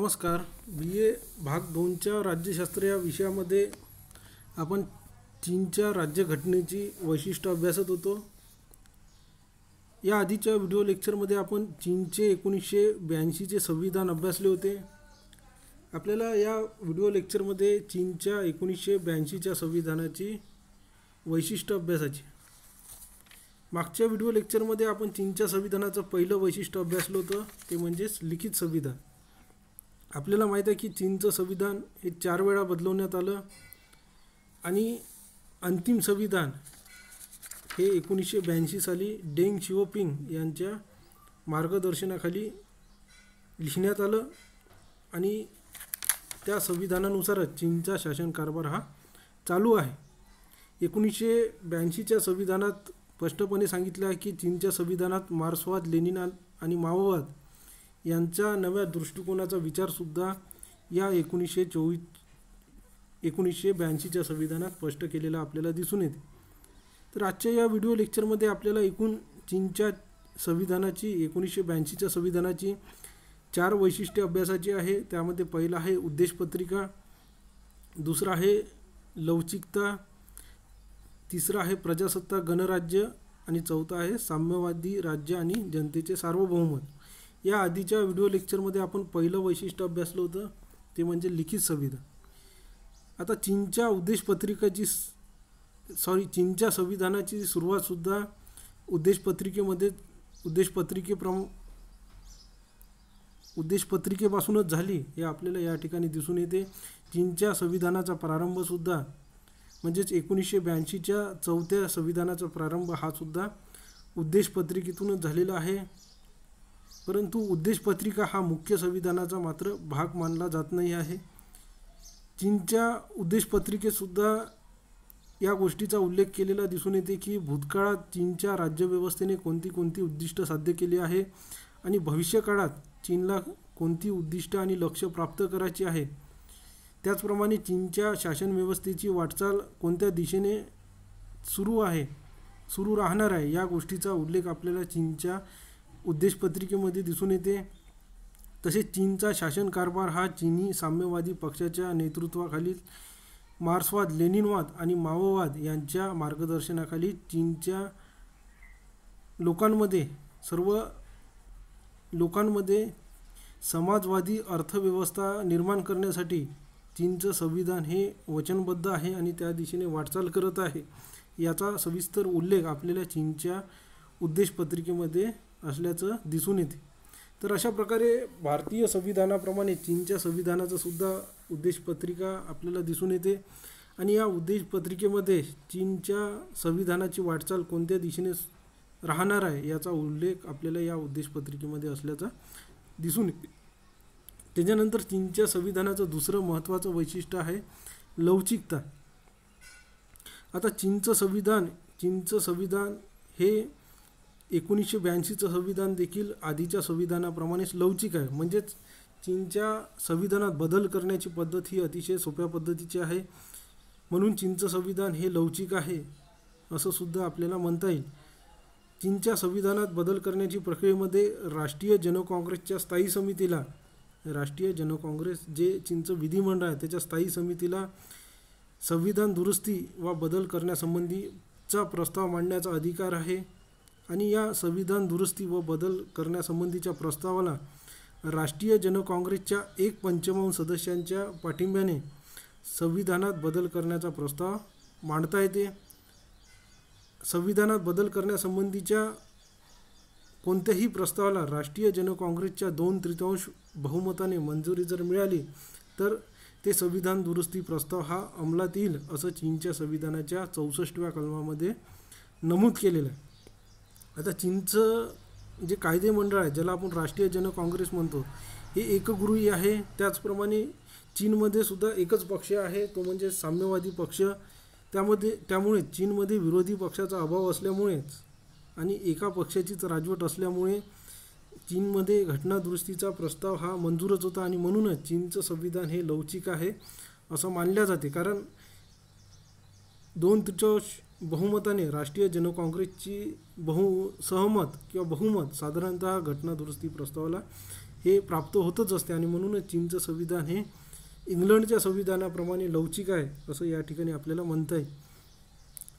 नमस्कार. BA भाग 2च्या राज्यशास्त्र या विषयामध्ये आपण चीनच्या राज्यघटनेची वैशिष्ट्य अभ्यासत होतो. या आधीच्या व्हिडिओ लेक्चरमध्ये आपण चीनचे 1982चे संविधान अभ्यासले होते. आपल्याला या व्हिडिओ लेक्चरमध्ये चीनच्या 1982च्या संविधानाची वैशिष्ट्य अभ्यासाची. मागच्या व्हिडिओ लेक्चरमध्ये आपण चीनच्या संविधानाचं पहिलं वैशिष्ट्य अभ्यासलं होतं, ते म्हणजेच लिखित संविधान. आपल्याला माहीत आहे की चीनचं संविधान हे 4 वेळा बदलवण्यात आलं आणि अंतिम संविधान हे 1982 साली डेंग शिओपिंग यांच्या मार्गदर्शनाखाली लिहिण्यात आलं आणि त्या संविधानानुसारच चीनचा शासनकारभार हा चालू आहे. 1982च्या संविधानात स्पष्टपणे सांगितलं आहे की चीनच्या संविधानात मार्क्सवाद, लेनिन आणि माओवाद यांच्या नव्या दृष्टिकोनाचा विचारसुद्धा या 1982च्या संविधानात स्पष्ट केलेला आपल्याला दिसून येते. तर आजच्या या व्हिडिओ लेक्चरमध्ये आपल्याला एकूण चीनच्या संविधानाची 1982च्या संविधानाची 4 वैशिष्ट्ये अभ्यासाची आहे. त्यामध्ये पहिला आहे उद्देशपत्रिका, दुसरा आहे लवचिकता, तिसरा आहे प्रजासत्ताक गणराज्य आणि चौथा आहे साम्यवादी राज्य आणि जनतेचे सार्वभौमत्व. या आधीच्या व्हिडिओ लेक्चरमध्ये आपण पहिलं वैशिष्ट्य अभ्यासलं होतं, ते म्हणजे लिखित संविधान. आता चीनच्या चीनच्या संविधानाची सुरुवातसुद्धा उद्देशपत्रिकेपासूनच झाली हे आपल्याला या ठिकाणी दिसून येते. चीनच्या संविधानाचा प्रारंभसुद्धा म्हणजेच 1982च्या 4थ्या संविधानाचा प्रारंभ हा सुद्धा उद्देशपत्रिकेतूनच झालेला आहे. परंतु उद्देशपत्रिका हा मुख्य संविधानाचा मात्र भाग मानला जात नाही आहे. चीनच्या उद्देशपत्रिकेतसुद्धा या गोष्टीचा उल्लेख केलेला दिसून येते की भूतकाळात चीनच्या राज्यव्यवस्थेने कोणती उद्दिष्ट साध्य केली आहे आणि भविष्यकाळात चीनला कोणती उद्दिष्ट आणि लक्ष्य प्राप्त करायची आहे. त्याचप्रमाणे चीनच्या शासनव्यवस्थेची वाटचाल कोणत्या दिशेने सुरू राहणार आहे या गोष्टीचा उल्लेख आपल्याला चीनच्या उद्देशपत्रिकेमध्ये दिसून येते. तसेच चीनचा शासनकारभार हा चीनी साम्यवादी पक्षाच्या नेतृत्वाखाली मार्क्सवाद, लेनिनवाद आणि माओवाद यांच्या मार्गदर्शनाखाली चीनच्या सर्व लोकांमध्ये समाजवादी अर्थव्यवस्था निर्माण करण्यासाठी चीनचं संविधान हे वचनबद्ध आहे आणि त्या दिशेने वाटचाल करत आहे. याचा सविस्तर उल्लेख आपल्याला चीनच्या उद्देशपत्रिकेमध्ये असल्याचं दिसून येते. तर अशा प्रकारे भारतीय संविधानाप्रमाणे चीनच्या संविधानाचं सुद्धा उद्देशपत्रिका आपल्याला दिसून येते आणि या उद्देशपत्रिकेमध्ये चीनच्या संविधानाची वाटचाल कोणत्या दिशेने राहणार आहे याचा उल्लेख आपल्याला या उद्देशपत्रिकेमध्ये असल्याचा दिसून येते. त्याच्यानंतर चीनच्या संविधानाचं दुसरं महत्त्वाचं वैशिष्ट्य आहे लवचिकता. आता चीनचं संविधान हे 1982चं संविधान देखील आधीच्या संविधानाप्रमाणेच लवचिक आहे. म्हणजेच चीनच्या संविधानात बदल करण्याची पद्धत ही अतिशय सोप्या पद्धतीची आहे. म्हणून चीनचं संविधान हे लवचिक आहे असं सुद्धा आपल्याला म्हणता येईल. चीनच्या संविधानात बदल करण्याची प्रक्रियेमध्ये राष्ट्रीय जनकाँग्रेस जे चीनचं विधिमंडळ आहे त्याच्या स्थायी समितीला संविधान दुरुस्ती वा बदल करण्यासंबंधीचा प्रस्ताव मांडण्याचा अधिकार आहे आणि या संविधान दुरुस्ती व बदल करण्यासंबंधीच्या प्रस्तावाला राष्ट्रीय जनकाँग्रेसच्या 1/5 सदस्यांच्या पाठिंब्याने संविधानात बदल करण्याचा प्रस्ताव मांडता येते. संविधानात बदल करण्यासंबंधीच्या कोणत्याही प्रस्तावाला राष्ट्रीय जनकाँग्रेसच्या 2/3 बहुमताने मंजुरी जर मिळाली तर ते संविधान दुरुस्ती प्रस्ताव हा अंमलात येईल असं चीनच्या संविधानाच्या 64व्या कलमामध्ये नमूद केलेलं आहे. आता चीनचं जे कायदेमंडळ आहे ज्याला आपण राष्ट्रीय जनकाँग्रेस म्हणतो हे एकगृही आहे. त्याचप्रमाणे चीनमध्ये सुद्धा एकच पक्ष आहे, तो म्हणजे साम्यवादी पक्ष. त्यामुळे चीनमध्ये विरोधी पक्षाचा अभाव असल्यामुळेच आणि एका पक्षाचीच राजवट असल्यामुळे चीनमध्ये घटनादुरुस्तीचा प्रस्ताव हा मंजूरच होता आणि म्हणूनच चीनचं संविधान हे लवचिक आहे असं मानल्या जाते. कारण 2/3 बहुमताने राष्ट्रीय जनकाँग्रेसची बहुमत साधारणतः घटनादुरुस्ती प्रस्तावाला हे प्राप्त होतच असते आणि म्हणूनच चीनचं संविधान हे इंग्लंडच्या संविधानाप्रमाणे लवचिक आहे असं या ठिकाणी आपल्याला म्हणता येईल.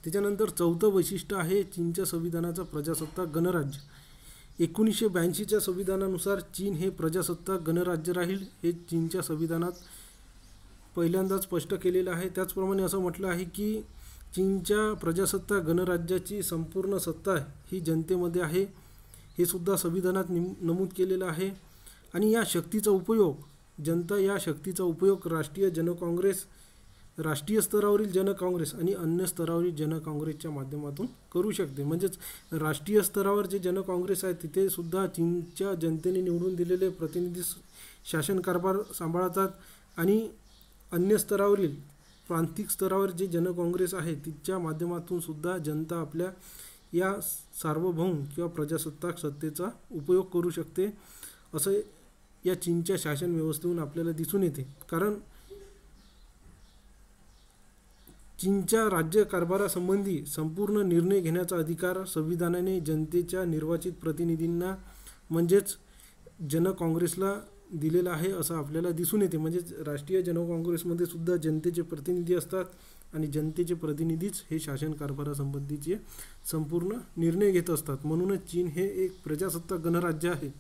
त्याच्यानंतर चौथं वैशिष्ट्य आहे चीनच्या संविधानाचं प्रजासत्ताक गणराज्य. 1982च्या संविधानानुसार चीन हे प्रजासत्ताक गणराज्य राहील हे चीनच्या संविधानात पहिल्यांदाच स्पष्ट केलेलं आहे. त्याचप्रमाणे असं म्हटलं आहे की चीनच्या प्रजासत्ताक गणराज्याची संपूर्ण सत्ता ही जनतेमध्ये आहे हे सुद्धा संविधानात नमूद केलेलं आहे. आणि या शक्तीचा उपयोग जनता या शक्तीचा उपयोग राष्ट्रीय जनकाँग्रेस, राष्ट्रीय स्तरावरील जनकाँग्रेस आणि अन्य स्तरावरील जनकाँग्रेसच्या माध्यमातून करू शकते. म्हणजेच राष्ट्रीय स्तरावर जे जनकाँग्रेस आहे तिथे सुद्धा चीनच्या जनतेने निवडून दिलेले प्रतिनिधी शासन कारभार सांभाळतात आणि अन्य स्तरावरील प्रांतिक स्तरावर जे जनकाँग्रेस आहे तिच्या माध्यमातून सुद्धा जनता आपल्या या सार्वभौम किंवा प्रजासत्ताक सत्तेचा उपयोग करू शकते असं या चीनच्या शासन व्यवस्थेतून आपल्याला दिसून येते. कारण चीनच्या राज्य कारभारासंबंधी संपूर्ण निर्णय घेण्याचा अधिकार संविधानाने जनतेच्या निर्वाचित प्रतिनिधींना म्हणजेच जनकाँग्रेसला दिलेला आहे असं आपल्याला दिसून येते. म्हणजेच राष्ट्रीय जनकाँग्रेसमध्ये सुद्धा जनतेचे प्रतिनिधी असतात आणि जनतेचे प्रतिनिधीच हे शासन कारभारासंबंधीचे संपूर्ण निर्णय घेत असतात. म्हणूनच चीन हे एक प्रजासत्ताक गणराज्य आहे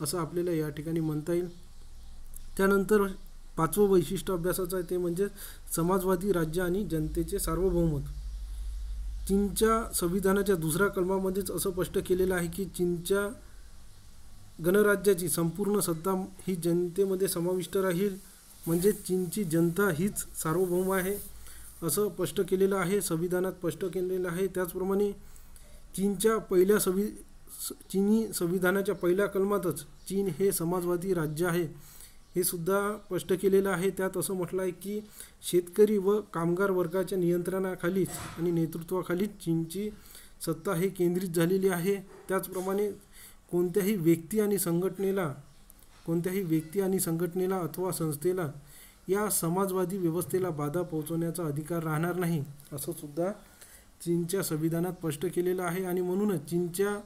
असं आपल्याला या ठिकाणी म्हणता येईल. त्यानंतर पाचवं वैशिष्ट्य अभ्यासाचं आहे ते म्हणजे समाजवादी राज्य आणि जनतेचे सार्वभौमत्व. चीनच्या संविधानाच्या दुसऱ्या कलमामध्येच असं स्पष्ट केलेलं आहे की चीनच्या गणराज्याची संपूर्ण सत्ता ही जनतेमध्ये समाविष्ट राहील. म्हणजे चीनची जनता हीच सार्वभौम आहे असं स्पष्ट केलेलं आहे, संविधानात स्पष्ट केलेलं आहे. त्याचप्रमाणे चीनी संविधानाच्या पहिल्या कलमातच चीन हे समाजवादी राज्य आहे हे सुद्धा स्पष्ट केलेलं आहे. त्यात असं म्हटलं आहे की शेतकरी व कामगार वर्गाच्या नियंत्रणाखालीच आणि नेतृत्वाखालीच चीनची सत्ता हे केंद्रित झालेली आहे. त्याचप्रमाणे कोणत्याही व्यक्ती आणि संघटनेला अथवा संस्थेला या समाजवादी व्यवस्थेला बाधा पोहोचवण्याचा अधिकार राहणार नाही असं सुद्धा चीनच्या संविधानात स्पष्ट केलेलं आहे. आणि म्हणूनच चीनच्या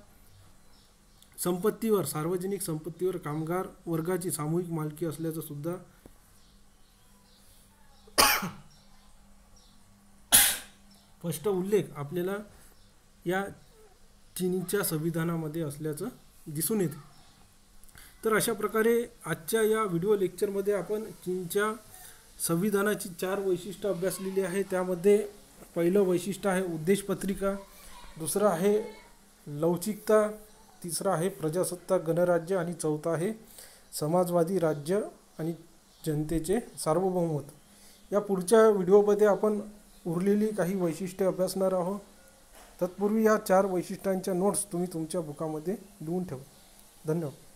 संपत्तीवर, सार्वजनिक संपत्तीवर कामगार वर्गाची सामूहिक मालकी असल्याचा सुद्धा स्पष्ट उल्लेख आपल्याला या चीनच्या संविधानामध्ये असल्याचं दिसून येते. तर अशा प्रकारे आजच्या या व्हिडिओ लेक्चरमध्ये आपण चीनच्या संविधानाची 4 वैशिष्ट्य अभ्यासलेली आहे. त्यामध्ये पहिलं वैशिष्ट्य आहे उद्देशपत्रिका, दुसरं आहे लवचिकता, तिसरं आहे प्रजासत्ताक गणराज्य आणि चौथा आहे समाजवादी राज्य आणि जनतेचे सार्वभौमत्व. या पुढच्या व्हिडिओमध्ये आपण उरलेली काही वैशिष्ट्ये अभ्यासणार आहोत. तत्पूर्वी या 4 वैशिष्ट्यांच्या नोट्स तुम्ही तुमच्या बुकामध्ये लिहून ठेवा. धन्यवाद.